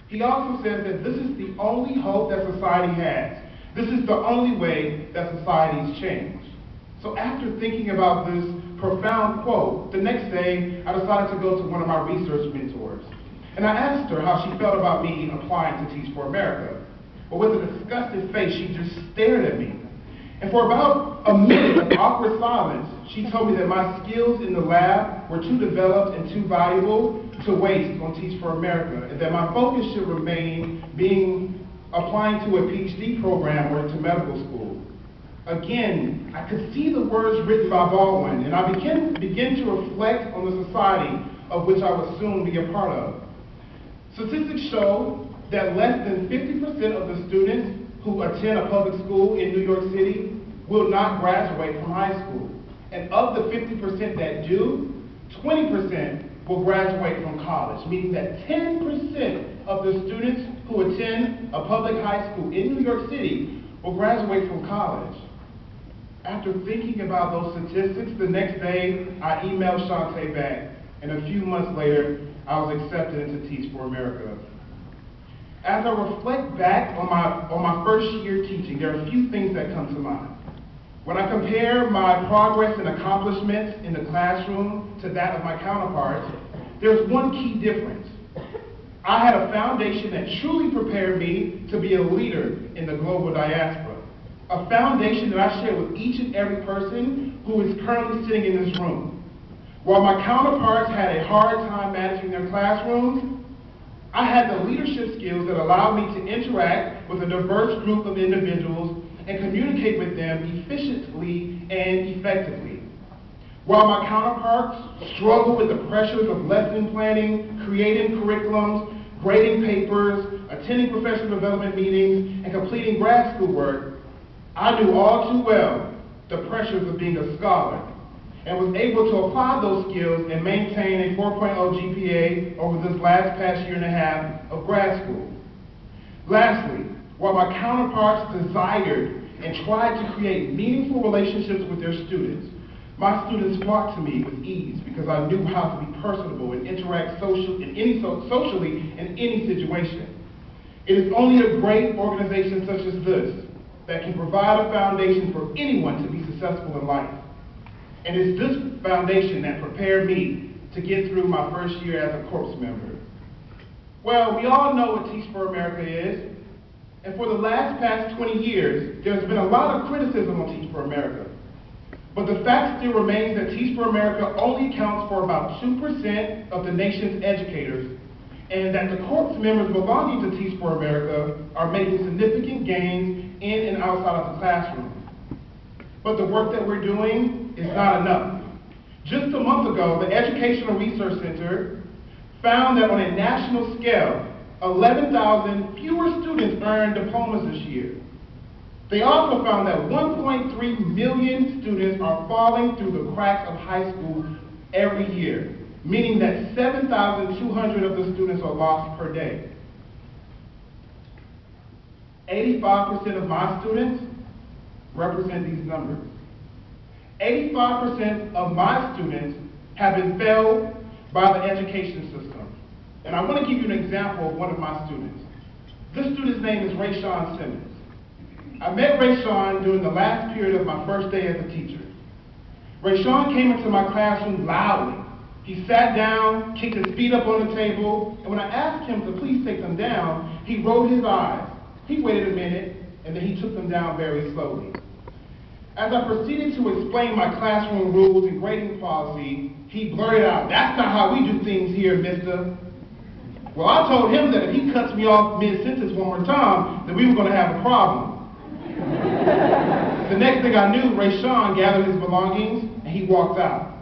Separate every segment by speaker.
Speaker 1: He also says that this is the only hope that society has. This is the only way that societies change. So after thinking about this profound quote, the next day I decided to go to one of my research mentors. And I asked her how she felt about me applying to Teach for America. But with a disgusted face, she just stared at me. And for about a minute of awkward silence, she told me that my skills in the lab were too developed and too valuable to waste on Teach for America, and that my focus should remain applying to a PhD program or to medical school. Again, I could see the words written by Baldwin, and I began to reflect on the society of which I would soon be a part of. Statistics show that less than 50% of the students who attend a public school in New York City will not graduate from high school. And of the 50% that do, 20% will graduate from college, meaning that 10% of the students who attend a public high school in New York City will graduate from college. After thinking about those statistics, the next day I emailed Shantae back, and a few months later, I was accepted into Teach for America. As I reflect back on my first year teaching, there are a few things that come to mind. When I compare my progress and accomplishments in the classroom to that of my counterparts, there's one key difference. I had a foundation that truly prepared me to be a leader in the global diaspora. A foundation that I share with each and every person who is currently sitting in this room. While my counterparts had a hard time managing their classrooms, I had the leadership skills that allowed me to interact with a diverse group of individuals and communicate with them efficiently and effectively. While my counterparts struggled with the pressures of lesson planning, creating curriculums, grading papers, attending professional development meetings, and completing grad school work, I knew all too well the pressures of being a scholar and was able to apply those skills and maintain a 4.0 GPA over this past year and a half of grad school. Lastly, while my counterparts desired and tried to create meaningful relationships with their students, my students flocked to me with ease because I knew how to be personable and interact socially in any situation. It is only a great organization such as this that can provide a foundation for anyone to be successful in life. And it's this foundation that prepared me to get through my first year as a corps member. Well, we all know what Teach for America is. And for the past 20 years, there's been a lot of criticism on Teach for America. But the fact still remains that Teach for America only accounts for about 2% of the nation's educators, and that the corps members belonging to Teach for America are making significant gains in and outside of the classroom. But the work that we're doing is not enough. Just a month ago, the Educational Research Center found that on a national scale, 11,000 fewer students earned diplomas this year. They also found that 1.3 million students are falling through the cracks of high school every year, meaning that 7,200 of the students are lost per day. 85% of my students represent these numbers. 85% of my students have been failed by the education system. And I want to give you an example of one of my students. This student's name is Rayshawn Simmons. I met Rayshawn during the last period of my first day as a teacher. Rayshawn came into my classroom loudly. He sat down, kicked his feet up on the table, and when I asked him to please take them down, he rolled his eyes. He waited a minute, and then he took them down very slowly. As I proceeded to explain my classroom rules and grading policy, he blurted out, "That's not how we do things here, mister." Well, I told him that if he cuts me off mid-sentence one more time, then we were going to have a problem. The next thing I knew, Rayshawn gathered his belongings and he walked out.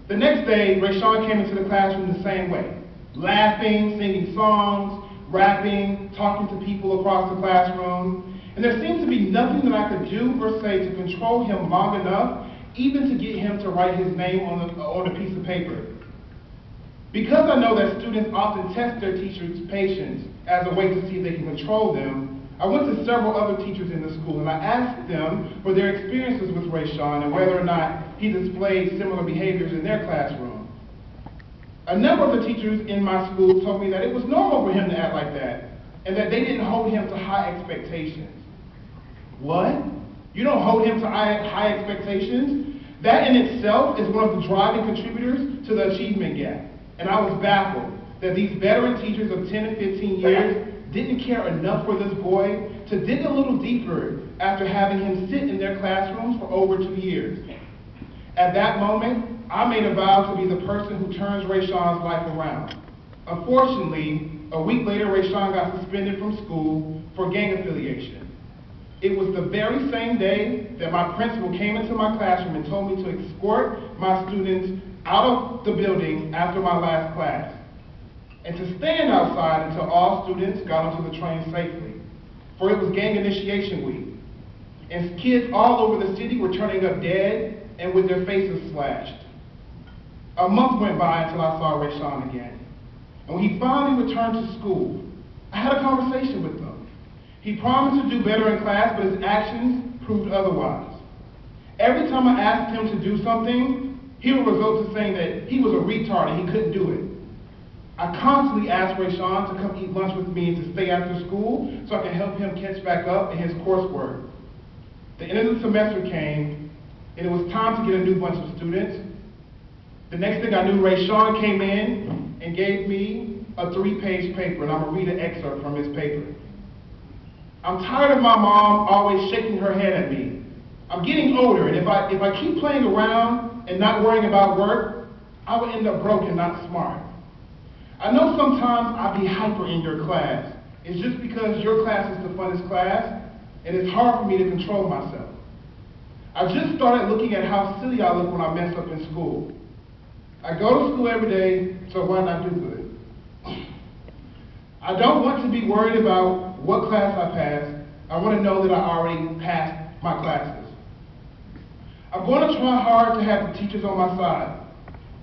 Speaker 1: The next day, Rayshawn came into the classroom the same way, laughing, singing songs, rapping, talking to people across the classroom. And there seemed to be nothing that I could do or say to control him long enough, even to get him to write his name on a piece of paper. Because I know that students often test their teachers' patience as a way to see if they can control them, I went to several other teachers in the school and I asked them for their experiences with Rayshawn and whether or not he displayed similar behaviors in their classroom. A number of the teachers in my school told me that it was normal for him to act like that, and that they didn't hold him to high expectations. What? You don't hold him to high expectations? That in itself is one of the driving contributors to the achievement gap. And I was baffled that these veteran teachers of 10 and 15 years didn't care enough for this boy to dig a little deeper after having him sit in their classrooms for over 2 years. At that moment, I made a vow to be the person who turns Rayshawn's life around. Unfortunately, a week later, Rayshawn got suspended from school for gang affiliation. It was the very same day that my principal came into my classroom and told me to escort my students out of the building after my last class, and to stand outside until all students got onto the train safely, for it was gang initiation week, and kids all over the city were turning up dead and with their faces slashed. A month went by until I saw Rayshawn again, and when he finally returned to school, I had a conversation with him. He promised to do better in class, but his actions proved otherwise. Every time I asked him to do something, he would resort to saying that he was a retard and he couldn't do it. I constantly asked Rayshawn to come eat lunch with me and to stay after school so I could help him catch back up in his coursework. The end of the semester came, and it was time to get a new bunch of students. The next thing I knew, Rayshawn came in and gave me a 3-page paper, and I'm going to read an excerpt from his paper. I'm tired of my mom always shaking her head at me. I'm getting older, and if I keep playing around and not worrying about work, I will end up broke and not smart. I know sometimes I be hyper in your class. It's just because your class is the funnest class, and it's hard for me to control myself. I just started looking at how silly I look when I mess up in school. I go to school every day, so why not do good? I don't want to be worried about what class I pass. I want to know that I already passed my classes. I'm going to try hard to have the teachers on my side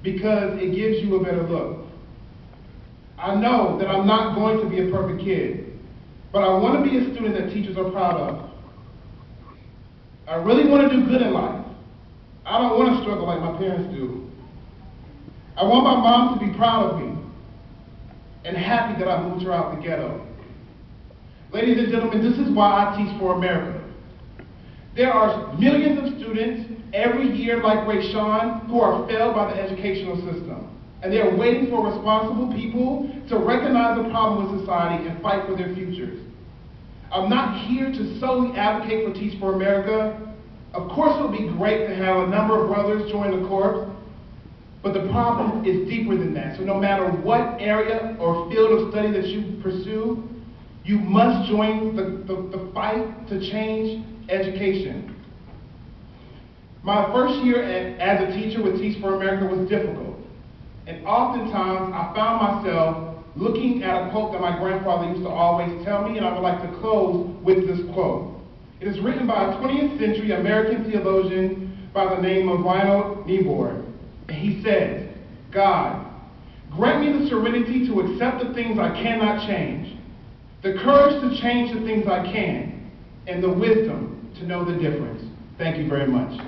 Speaker 1: because it gives you a better look. I know that I'm not going to be a perfect kid, but I want to be a student that teachers are proud of. I really want to do good in life. I don't want to struggle like my parents do. I want my mom to be proud of me and happy that I moved her out the ghetto. Ladies and gentlemen, this is why I teach for America. There are millions of students every year like Rayshawn who are failed by the educational system. And they are waiting for responsible people to recognize the problem with society and fight for their futures. I'm not here to solely advocate for Teach for America. Of course it would be great to have a number of brothers join the corps, but the problem is deeper than that. So no matter what area or field of study that you pursue, you must join the fight to change education. My first year as a teacher with Teach for America was difficult. And oftentimes I found myself looking at a quote that my grandfather used to always tell me, and I would like to close with this quote. It is written by a 20th century American theologian by the name of Reinhold Niebuhr. And he says, God, grant me the serenity to accept the things I cannot change, the courage to change the things I can, and the wisdom to know the difference. Thank you very much.